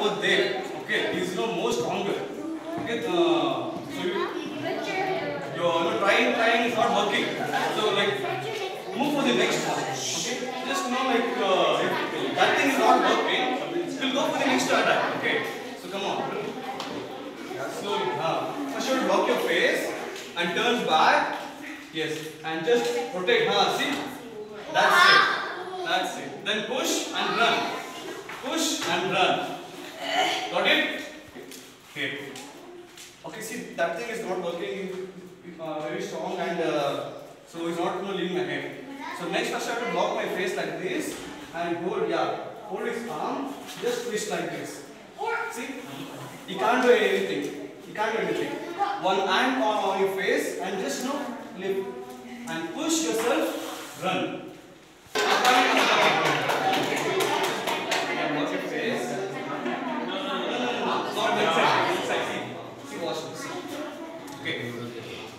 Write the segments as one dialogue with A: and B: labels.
A: over there. Okay, he is more stronger. Okay, so you're trying is not working. So like move for the next one. Okay, just like if that thing is not working, we'll go for the next attack. Okay, so come on. Slowly. First you block your face and turn back. Yes, and just rotate. See, that's it. That's it. Then push and run. Push and run. Got it? Okay. Okay, see that thing is not working. Very strong and so it's not leaving my head. So next first I have to block my face like this and hold his arm, just twist like this. See? You can't do anything. You can't do anything. One hand on your face and just lift and push yourself, run.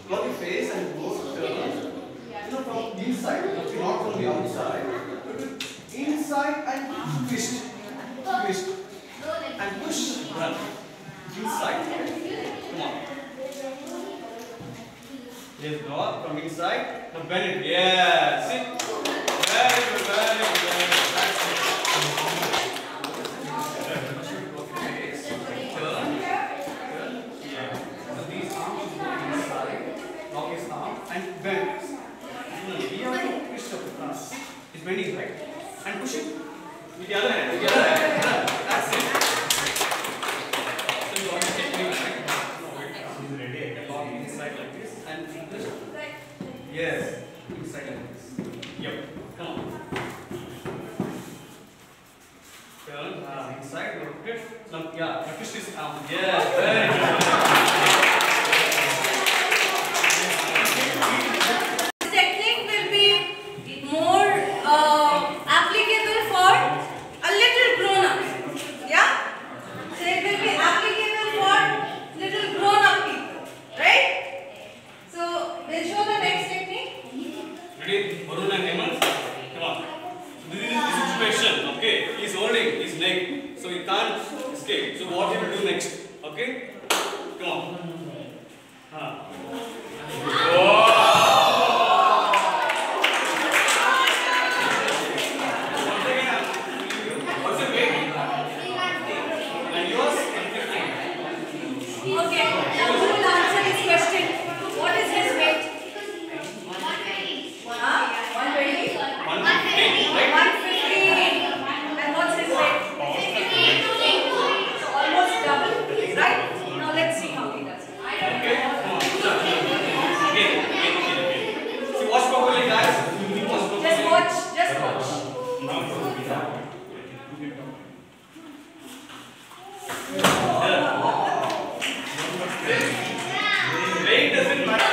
A: Block your face and go turn. From inside, not from the outside. Inside and twist. Twist. And push, run. Inside. Come on. Yes, go from inside. Now bend it. Yeah. See? Very good, very good. That's it. And bend. We have to twist up the front. It's bending right. And push it with the other hand. With the other hand. That's it. So you want to take me back. He's ready. Lock inside like this. And push. Yes. Inside like this. Yep. Come on. Turn. Inside. Rotate. Now, twist this arm. Yes. Very good. Varun and Hemant, come on. This is the situation, okay? He is holding his leg, so he can't escape. So what he will do next, okay? Come on. What's the weight? And yours?
B: Okay, now who will answer this question? What is his weight? 120?
A: 150, right?
B: 150. And what's his weight? So almost double, right? Now let's see how he does it.
A: Okay, come on. Again. See, watch properly, guys.
B: Just watch, just watch. Weight doesn't matter.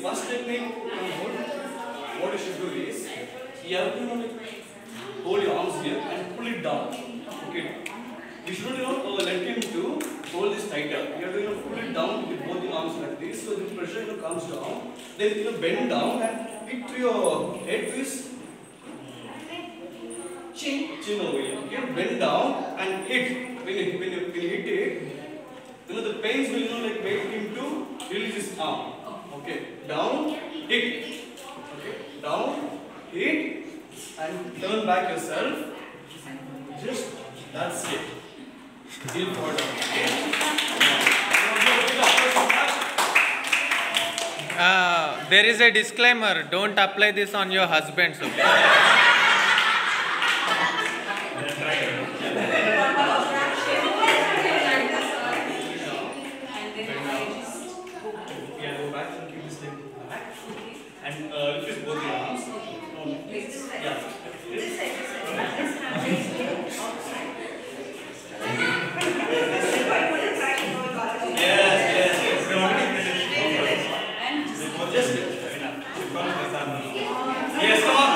B: First technique, what you should do is, you have to hold your arms here and pull it down. Okay. You shouldn't let him to hold this tighter. You have to pull it down with both the arms like this, so the pressure comes down. Then bend down and hit to your head twist. Chin over here. Okay. Bend down and hit. When you hit it, the pains will make him to release his arm. Okay, down, hit. Okay, down, hit, and turn back yourself. Just that's it. Heel forward.
C: There is a disclaimer. Don't apply this on your husbands. Okay?
A: And lift both your arms. Yeah. Yes, come on.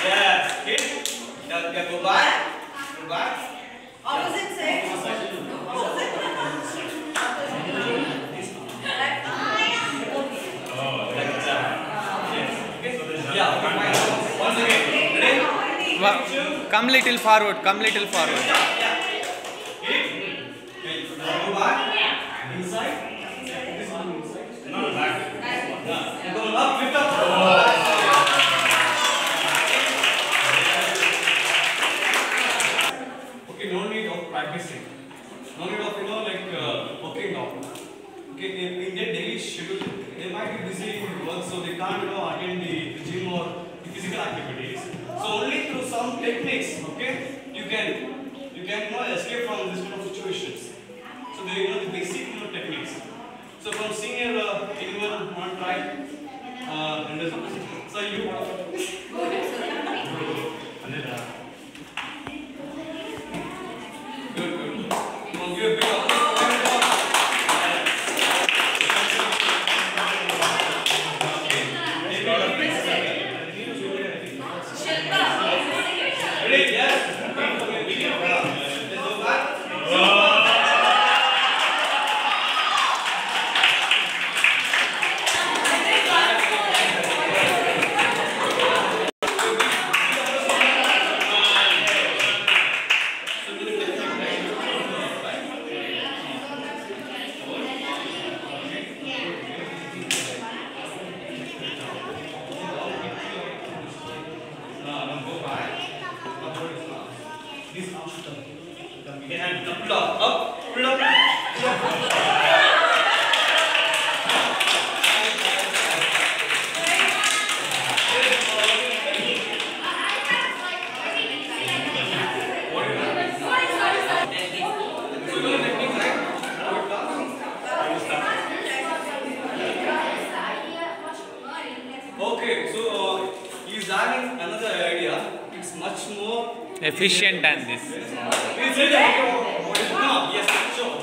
A: Yes, hit. Now go back.
B: Go back.
D: Opposite sex. Opposite.
B: Yeah, okay, fine. Once again. Ready?
C: Come little forward, come little forward.
B: Okay, go back. Inside. This one inside. No, back. Yeah. Go up, lift up. Okay, no need of practicing. No need of, working out. Okay, in their daily schedule, they might be busy with work, so they can't, attend the gym or the physical activities. So only through some techniques, okay, you can, escape from this kind of situations. So they the basic, techniques. So from senior, anyone want to try? So you. Good. Come on, give a big applause. Ready? Yes. Let's go back. This arm should come. You can hand pull up, pull up. Okay, so he's having another idea. It's much more
C: Efficient than this.
B: It's ready. No, yes, sure.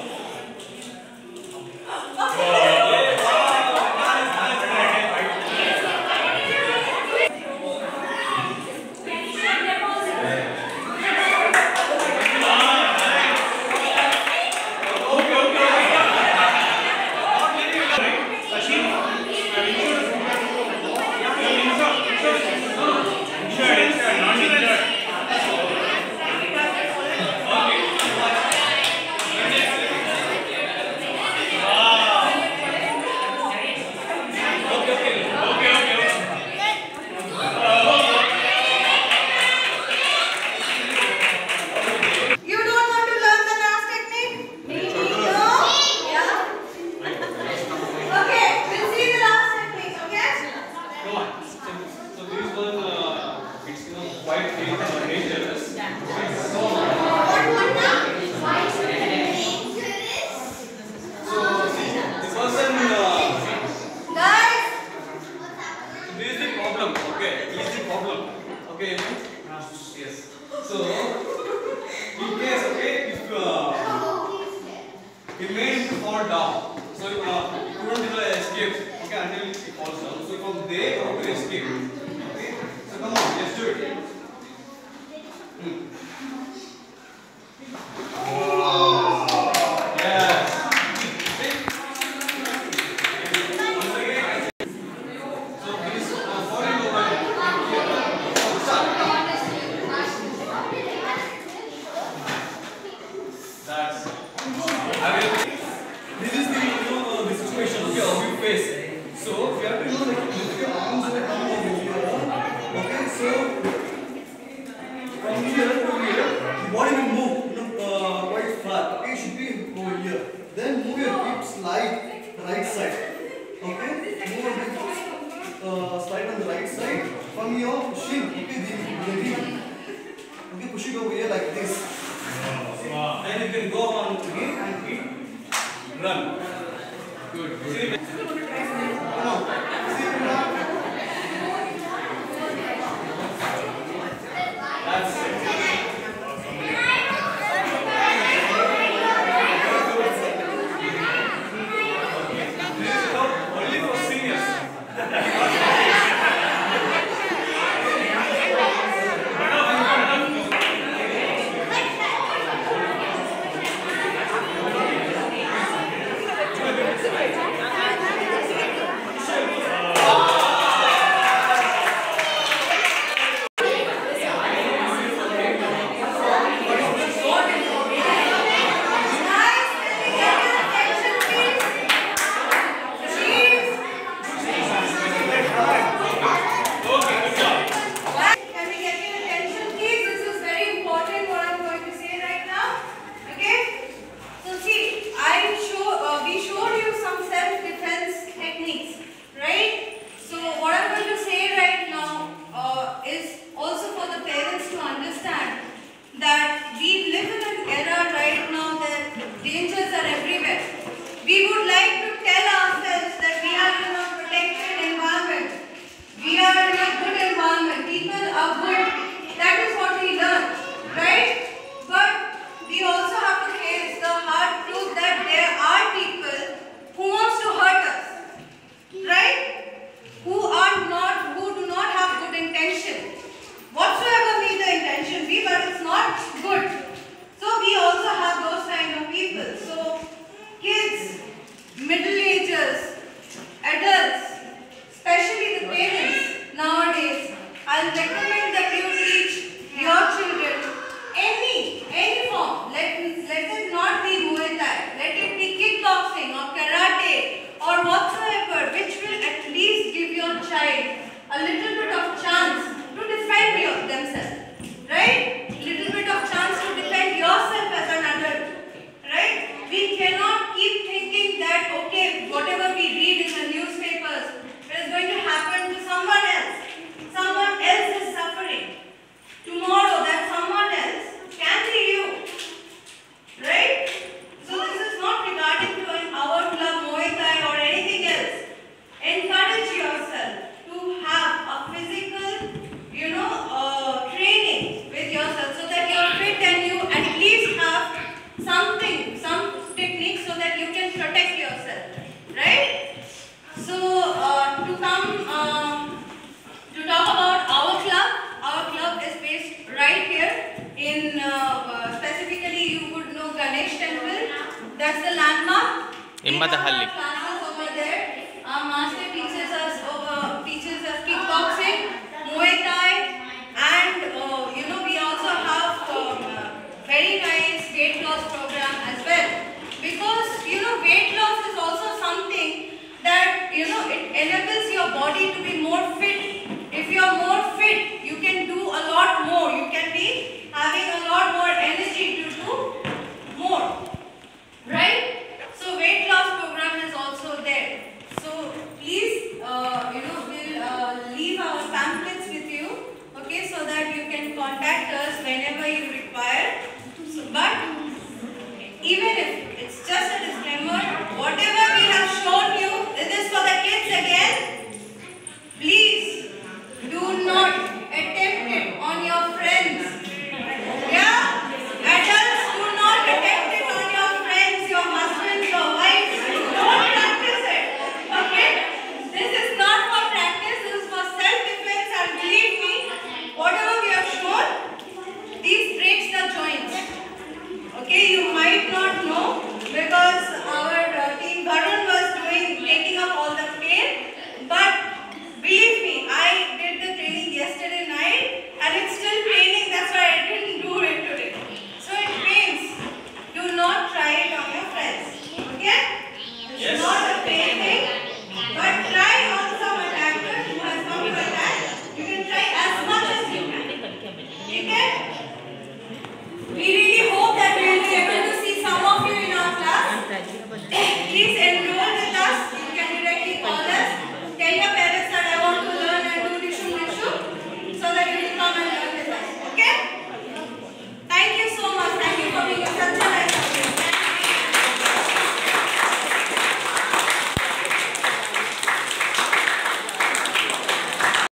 D: You don't want to learn the dance technique? No? Yeah? Okay, we'll see the last technique, okay?
B: Come on. So this one, it's quite dangerous. So the person,
D: Guys,
B: this is the problem. Okay, this is the problem. Okay. Yes. So in case, okay, if he made him fall down, so he couldn't escape. Okay, until he falls down. So from there, how to escape? Okay. So come on, let's do it. Yes. Once again. So please falling over. Start. That's. This is the the situation. Okay, how you face. So you have to lift your arms over here. Okay, so from here to here, the body will move. Quite flat. Okay, it should be over here. Then move your hips slide right side. Okay, move your hips slide on the right side. From your shin, okay, the knee. Okay, push it over here like this. Then you can go on again and hit, run. Good. See, come on. See, run. That's it. This is only for seniors.
C: Nimmadhalli.